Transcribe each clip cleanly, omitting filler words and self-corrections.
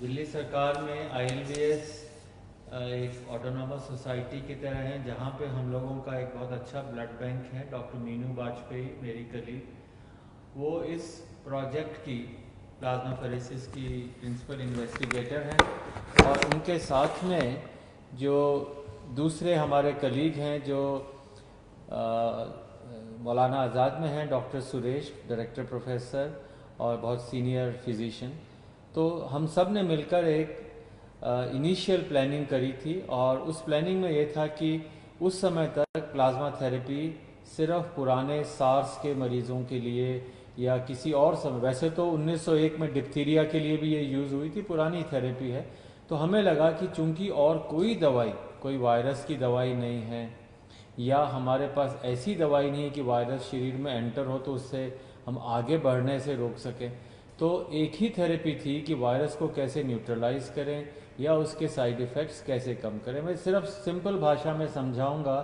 दिल्ली सरकार में ILBS एक ऑटोनॉमस सोसाइटी की तरह है, जहाँ पे हम लोगों का एक बहुत अच्छा ब्लड बैंक है। डॉक्टर मीनू वाजपेयी मेरी कलीग, वो इस प्रोजेक्ट की प्लाज्माफेरेसिस की प्रिंसिपल इन्वेस्टिगेटर हैं। और उनके साथ में जो दूसरे हमारे कलीग हैं जो मौलाना आज़ाद में हैं, डॉक्टर सुरेश, डायरेक्टर प्रोफेसर और बहुत सीनियर फिजिशियन। तो हम सब ने मिलकर एक इनिशियल प्लानिंग करी थी, और उस प्लानिंग में ये था कि उस समय तक प्लाज्मा थेरेपी सिर्फ पुराने सार्स के मरीज़ों के लिए या किसी और समय, वैसे तो 1901 में डिप्थीरिया के लिए भी ये यूज़ हुई थी, पुरानी थेरेपी है। तो हमें लगा कि चूंकि और कोई दवाई, कोई वायरस की दवाई नहीं है, या हमारे पास ऐसी दवाई नहीं है कि वायरस शरीर में एंटर हो तो उससे हम आगे बढ़ने से रोक सकें, तो एक ही थेरेपी थी कि वायरस को कैसे न्यूट्रलाइज करें या उसके साइड इफ़ेक्ट्स कैसे कम करें। मैं सिर्फ सिंपल भाषा में समझाऊंगा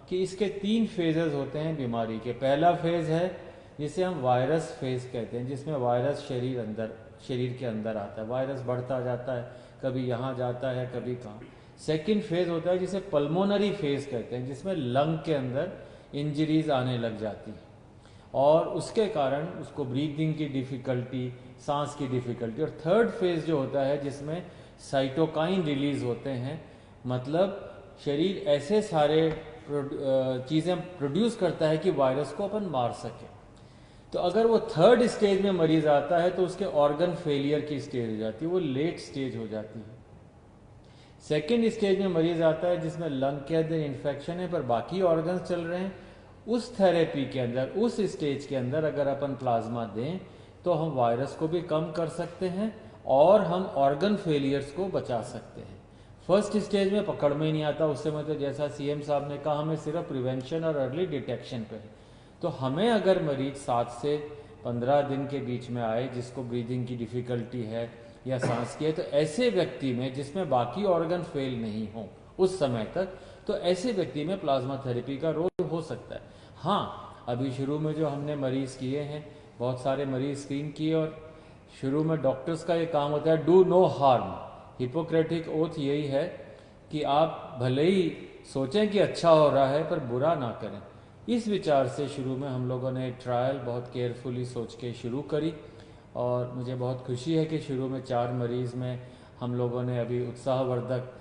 कि इसके 3 फेजेस होते हैं बीमारी के। पहला फेज़ है जिसे हम वायरस फेज़ कहते हैं, जिसमें वायरस शरीर के अंदर आता है, वायरस बढ़ता जाता है, कभी यहाँ जाता है कभी कहाँ। सेकंड फेज़ होता है जिसे पल्मोनरी फेज़ कहते हैं, जिसमें लंग के अंदर इंजरीज आने लग जाती हैं और उसके कारण उसको ब्रीदिंग की डिफ़िकल्टी, सांस की डिफ़िकल्टी। और थर्ड फेज़ जो होता है जिसमें साइटोकाइन रिलीज होते हैं, मतलब शरीर ऐसे सारे चीज़ें प्रोड्यूस करता है कि वायरस को अपन मार सके। तो अगर वो थर्ड स्टेज में मरीज आता है तो उसके ऑर्गन फेलियर की स्टेज हो जाती है, वो लेट स्टेज हो जाती है। सेकेंड स्टेज में मरीज आता है जिसमें लंग के अंदर इन्फेक्शन है पर बाकी ऑर्गन्स चल रहे हैं। उस थेरेपी के अंदर, उस स्टेज के अंदर अगर अपन प्लाज्मा दें तो हम वायरस को भी कम कर सकते हैं और हम ऑर्गन फेलियर्स को बचा सकते हैं। फर्स्ट स्टेज में पकड़ में नहीं आता, उस समय तो जैसा CM साहब ने कहा हमें सिर्फ प्रिवेंशन और अर्ली डिटेक्शन पे है। तो हमें अगर मरीज 7 से 15 दिन के बीच में आए जिसको ब्रीदिंग की डिफ़िकल्टी है या सांस की है, तो ऐसे व्यक्ति में जिसमें बाकी ऑर्गन फेल नहीं हो उस समय तक, तो ऐसे व्यक्ति में प्लाज्मा थेरेपी का रोल हो सकता है। हाँ, अभी शुरू में जो हमने मरीज़ किए हैं, बहुत सारे मरीज स्क्रीन किए, और शुरू में डॉक्टर्स का ये काम होता है do no harm. Hippocratic oath यही है कि आप भले ही सोचें कि अच्छा हो रहा है पर बुरा ना करें। इस विचार से शुरू में हम लोगों ने ट्रायल बहुत केयरफुली सोच के शुरू करी, और मुझे बहुत खुशी है कि शुरू में 4 मरीज़ में हम लोगों ने अभी उत्साहवर्धक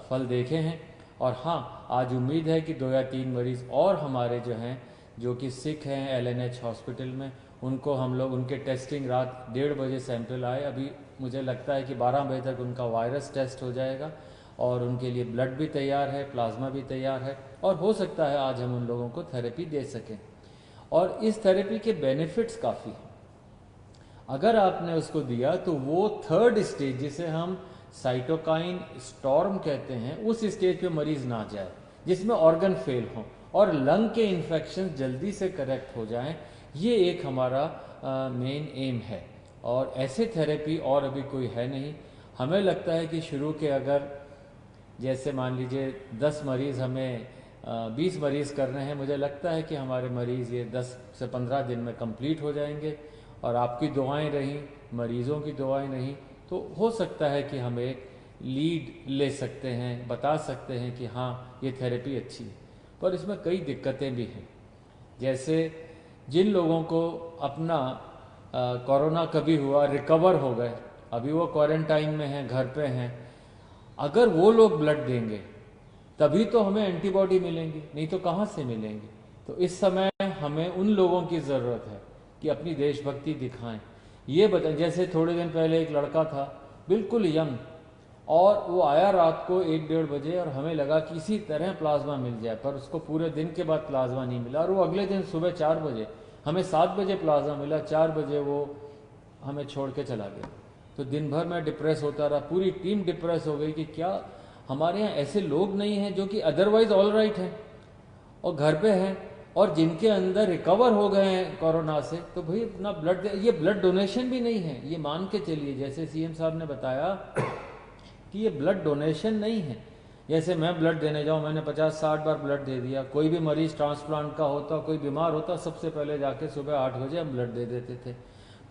फल देखे हैं। और हाँ, आज उम्मीद है कि 2 या 3 मरीज़ और हमारे जो हैं, जो कि सिक हैं LNH हॉस्पिटल में, उनको हम लोग, उनके टेस्टिंग रात 1:30 बजे सैंपल आए, अभी मुझे लगता है कि 12 बजे तक उनका वायरस टेस्ट हो जाएगा और उनके लिए ब्लड भी तैयार है, प्लाज्मा भी तैयार है, और हो सकता है आज हम उन लोगों को थेरेपी दे सकें। और इस थेरेपी के बेनिफिट्स काफ़ी हैं। अगर आपने उसको दिया तो वो थर्ड स्टेज, जिसे हम साइटोकाइन स्टॉर्म कहते हैं, उस स्टेज पे मरीज ना जाए जिसमें ऑर्गन फेल हो और लंग के इन्फेक्शन जल्दी से करेक्ट हो जाएं। ये एक हमारा मेन एम है, और ऐसे थेरेपी और अभी कोई है नहीं। हमें लगता है कि शुरू के, अगर जैसे मान लीजिए 10 मरीज़ हमें 20 मरीज़ करने हैं, मुझे लगता है कि हमारे मरीज़ ये 10 से 15 दिन में कंप्लीट हो जाएंगे। और आपकी दुआएं रहीं, मरीज़ों की दुआएं रहीं, तो हो सकता है कि हम एक लीड ले सकते हैं, बता सकते हैं कि हाँ ये थेरेपी अच्छी है। पर इसमें कई दिक्कतें भी हैं। जैसे जिन लोगों को अपना कोरोना कभी हुआ, रिकवर हो गए, अभी वो क्वारंटाइन में हैं, घर पे हैं, अगर वो लोग ब्लड देंगे तभी तो हमें एंटीबॉडी मिलेंगी, नहीं तो कहाँ से मिलेंगी। तो इस समय हमें उन लोगों की ज़रूरत है कि अपनी देशभक्ति दिखाएं। ये बताएं, जैसे थोड़े दिन पहले एक लड़का था बिल्कुल यंग, और वो आया रात को 1-1:30 बजे, और हमें लगा कि किसी तरह प्लाज्मा मिल जाए, पर उसको पूरे दिन के बाद प्लाज्मा नहीं मिला, और वो अगले दिन सुबह 4 बजे, हमें 7 बजे प्लाज्मा मिला, 4 बजे वो हमें छोड़ के चला गया। तो दिन भर मैं डिप्रेस होता रहा, पूरी टीम डिप्रेस हो गई कि क्या हमारे यहाँ ऐसे लोग नहीं हैं जो कि अदरवाइज ऑल राइट हैं और घर पे हैं, और जिनके अंदर रिकवर हो गए हैं कोरोना से, तो भाई अपना ब्लड, ये ब्लड डोनेशन भी नहीं है, ये मान के चलिए, जैसे CM साहब ने बताया कि ये ब्लड डोनेशन नहीं है। जैसे मैं ब्लड देने जाऊँ, मैंने 50-60 बार ब्लड दे दिया, कोई भी मरीज ट्रांसप्लांट का होता, कोई बीमार होता, सबसे पहले जाके सुबह 8 बजे हम ब्लड दे देते थे।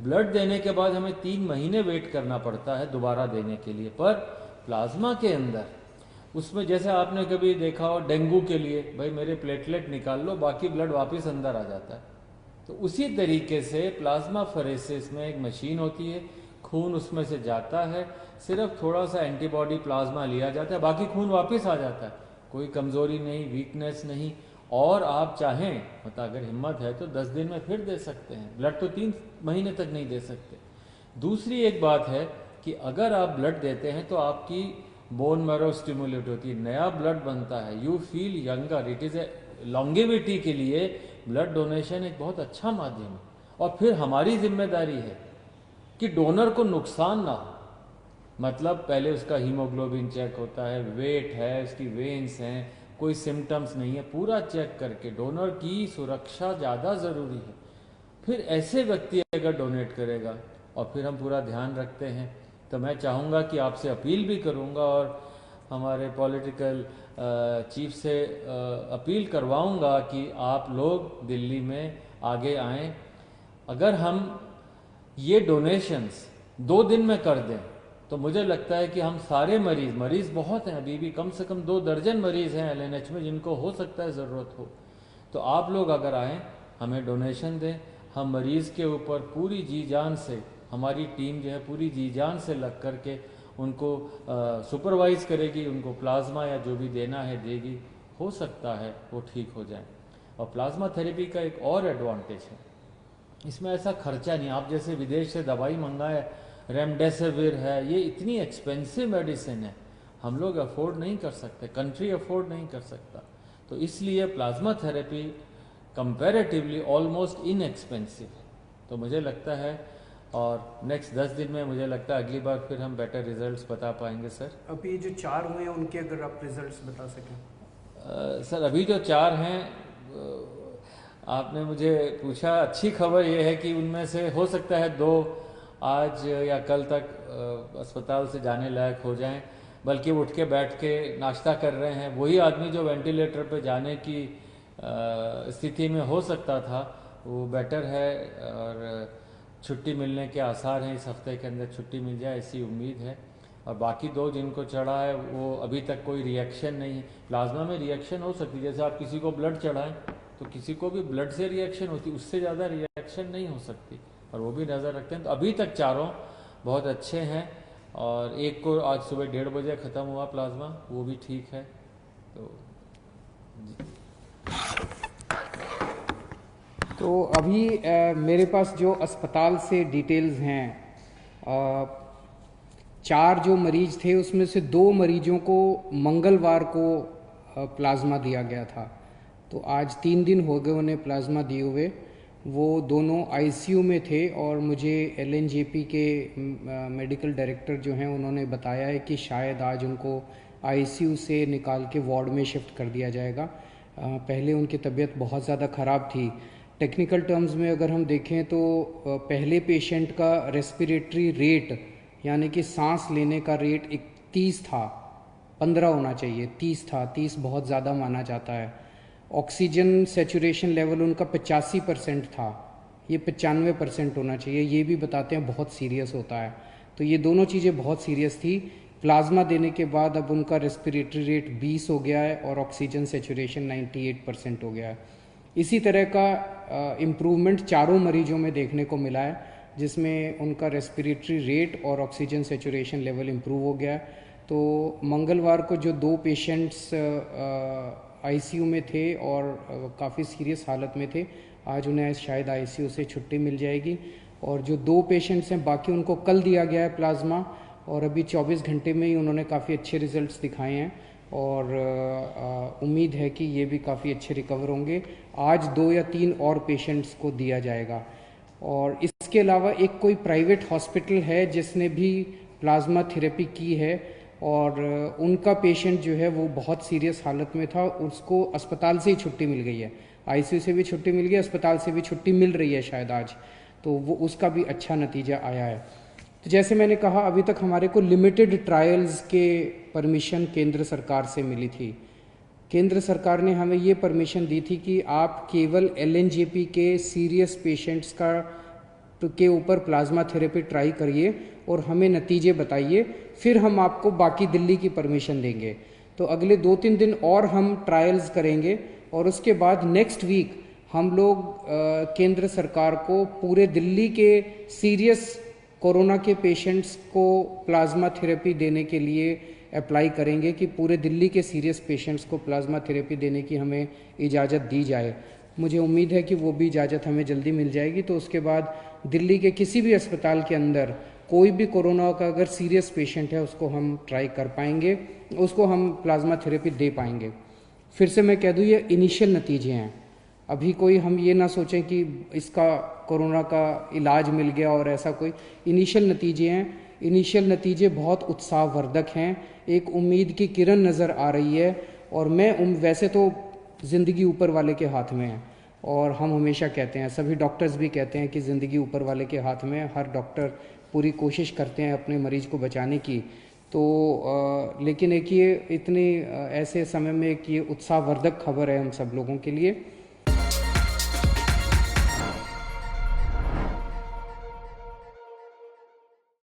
ब्लड देने के बाद हमें 3 महीने वेट करना पड़ता है दोबारा देने के लिए। पर प्लाज्मा के अंदर उसमें जैसे आपने कभी देखा हो डेंगू के लिए, भाई मेरे प्लेटलेट निकाल लो, बाकी ब्लड वापस अंदर आ जाता है। तो उसी तरीके से प्लाज्मा फरेसिस में एक मशीन होती है, खून उसमें से जाता है, सिर्फ थोड़ा सा एंटीबॉडी प्लाज्मा लिया जाता है, बाकी खून वापस आ जाता है। कोई कमज़ोरी नहीं, वीकनेस नहीं। और आप चाहें मतलब अगर हिम्मत है तो 10 दिन में फिर दे सकते हैं ब्लड, तो 3 महीने तक नहीं दे सकते। दूसरी एक बात है कि अगर आप ब्लड देते हैं तो आपकी बोन मैरो स्टिमुलेट होती है, नया ब्लड बनता है, you feel younger. It is a longevity के लिए ब्लड डोनेशन एक बहुत अच्छा माध्यम है। और फिर हमारी जिम्मेदारी है कि डोनर को नुकसान ना हो। मतलब पहले उसका हीमोग्लोबिन चेक होता है, वेट है, उसकी वेन्स हैं, कोई सिम्टम्स नहीं है, पूरा चेक करके डोनर की सुरक्षा ज़्यादा ज़रूरी है। फिर ऐसे व्यक्ति अगर डोनेट करेगा और फिर हम पूरा ध्यान रखते हैं, तो मैं चाहूँगा कि आपसे अपील भी करूँगा और हमारे पॉलिटिकल चीफ से अपील करवाऊँगा कि आप लोग दिल्ली में आगे आएँ। अगर हम ये डोनेशंस 2 दिन में कर दें तो मुझे लगता है कि हम सारे मरीज़ बहुत हैं, अभी भी कम से कम 2 दर्जन मरीज़ हैं LNH में जिनको हो सकता है ज़रूरत हो। तो आप लोग अगर आएँ, हमें डोनेशन दें, हम मरीज़ के ऊपर पूरी जी जान से, हमारी टीम जो है पूरी जी जान से लग कर के उनको सुपरवाइज़ करेगी, उनको प्लाज्मा या जो भी देना है देगी, हो सकता है वो ठीक हो जाए। और प्लाज्मा थेरेपी का एक और एडवांटेज है, इसमें ऐसा खर्चा नहीं। आप जैसे विदेश से दवाई मंगाए, रेमडेसिविर है, ये इतनी एक्सपेंसिव मेडिसिन है, हम लोग अफोर्ड नहीं कर सकते, कंट्री अफोर्ड नहीं कर सकता। तो इसलिए plasma therapy comparatively almost inexpensive है। तो मुझे लगता है, और नेक्स्ट 10 दिन में मुझे लगता है अगली बार फिर हम बेटर रिजल्ट्स बता पाएंगे। सर अभी जो 4 हुए हैं उनके अगर आप रिजल्ट्स बता सकें। सर अभी जो 4 हैं, आपने मुझे पूछा, अच्छी खबर ये है कि उनमें से हो सकता है 2 आज या कल तक अस्पताल से जाने लायक हो जाएं, बल्कि वो उठ के बैठ के नाश्ता कर रहे हैं। वही आदमी जो वेंटिलेटर पे जाने की स्थिति में हो सकता था, वो बेटर है और छुट्टी मिलने के आसार हैं, इस हफ्ते के अंदर छुट्टी मिल जाए ऐसी उम्मीद है। और बाकी 2 जिनको चढ़ा है वो अभी तक कोई रिएक्शन नहीं है। प्लाज्मा में रिएक्शन हो सकती है, जैसे आप किसी को ब्लड चढ़ाएं तो किसी को भी ब्लड से रिएक्शन होती, उससे ज़्यादा रिएक्शन नहीं हो सकती, और वो भी नज़र रखते हैं। तो अभी तक 4 बहुत अच्छे हैं, और एक को आज सुबह 1:30 बजे ख़त्म हुआ प्लाज्मा, वो भी ठीक है। तो अभी मेरे पास जो अस्पताल से डिटेल्स हैं, 4 जो मरीज थे उसमें से 2 मरीजों को मंगलवार को प्लाज्मा दिया गया था। तो आज 3 दिन हो गए उन्हें प्लाज्मा दिए हुए। वो दोनों आईसीयू में थे और मुझे एलएनजेपी के मेडिकल डायरेक्टर जो हैं उन्होंने बताया है कि शायद आज उनको आईसीयू से निकाल के वार्ड में शिफ्ट कर दिया जाएगा। पहले उनकी तबीयत बहुत ज़्यादा ख़राब थी। टेक्निकल टर्म्स में अगर हम देखें तो पहले पेशेंट का रेस्पिरेटरी रेट यानी कि सांस लेने का रेट 31 था, 15 होना चाहिए, 30 था, 30 बहुत ज़्यादा माना जाता है। ऑक्सीजन सेचुरेशन लेवल उनका 85% था, ये 95% होना चाहिए, ये भी बताते हैं बहुत सीरियस होता है। तो ये दोनों चीज़ें बहुत सीरियस थी। प्लाज्मा देने के बाद अब उनका रेस्पिरेटरी रेट 20 हो गया है और ऑक्सीजन सेचुरेशन 98% हो गया है। इसी तरह का इम्प्रूवमेंट 4 मरीजों में देखने को मिला है, जिसमें उनका रेस्पिरेटरी रेट और ऑक्सीजन सेचुरेशन लेवल इम्प्रूव हो गया है। तो मंगलवार को जो 2 पेशेंट्स आईसीयू में थे और काफ़ी सीरियस हालत में थे, आज उन्हें शायद आईसीयू से छुट्टी मिल जाएगी। और जो 2 पेशेंट्स हैं बाकी उनको कल दिया गया है प्लाज्मा, और अभी 24 घंटे में ही उन्होंने काफ़ी अच्छे रिजल्ट्स दिखाए हैं और उम्मीद है कि ये भी काफ़ी अच्छे रिकवर होंगे। आज 2 या 3 और पेशेंट्स को दिया जाएगा। और इसके अलावा एक कोई प्राइवेट हॉस्पिटल है जिसने भी प्लाज्मा थेरेपी की है और उनका पेशेंट जो है वो बहुत सीरियस हालत में था, उसको अस्पताल से ही छुट्टी मिल गई है, आईसीयू से भी छुट्टी मिल गई, अस्पताल से भी छुट्टी मिल रही है शायद आज, तो वो उसका भी अच्छा नतीजा आया है। तो जैसे मैंने कहा, अभी तक हमारे को लिमिटेड ट्रायल्स के परमिशन केंद्र सरकार से मिली थी। केंद्र सरकार ने हमें ये परमिशन दी थी कि आप केवल एलएनजेपी के सीरियस पेशेंट्स का के ऊपर प्लाज्मा थेरेपी ट्राई करिए और हमें नतीजे बताइए, फिर हम आपको बाकी दिल्ली की परमिशन देंगे। तो अगले 2-3 दिन और हम ट्रायल्स करेंगे और उसके बाद नेक्स्ट वीक हम लोग केंद्र सरकार को पूरे दिल्ली के सीरियस कोरोना के पेशेंट्स को प्लाज्मा थेरेपी देने के लिए अप्लाई करेंगे कि पूरे दिल्ली के सीरियस पेशेंट्स को प्लाज्मा थेरेपी देने की हमें इजाज़त दी जाए। मुझे उम्मीद है कि वो भी इजाज़त हमें जल्दी मिल जाएगी। तो उसके बाद दिल्ली के किसी भी अस्पताल के अंदर कोई भी कोरोना का अगर सीरियस पेशेंट है उसको हम ट्राई कर पाएंगे, उसको हम प्लाज्मा थेरेपी दे पाएंगे। फिर से मैं कह दूँ, ये इनिशियल नतीजे हैं। अभी कोई हम ये ना सोचें कि इसका कोरोना का इलाज मिल गया और ऐसा कोई इनिशियल नतीजे हैं। इनिशियल नतीजे बहुत उत्साहवर्धक हैं, एक उम्मीद की किरण नज़र आ रही है। और मैं वैसे तो ज़िंदगी ऊपर वाले के हाथ में है और हम हमेशा कहते हैं, सभी डॉक्टर्स भी कहते हैं कि ज़िंदगी ऊपर वाले के हाथ में है। हर डॉक्टर पूरी कोशिश करते हैं अपने मरीज़ को बचाने की। तो लेकिन एक ये इतने ऐसे समय में एक ये उत्साहवर्धक खबर है हम सब लोगों के लिए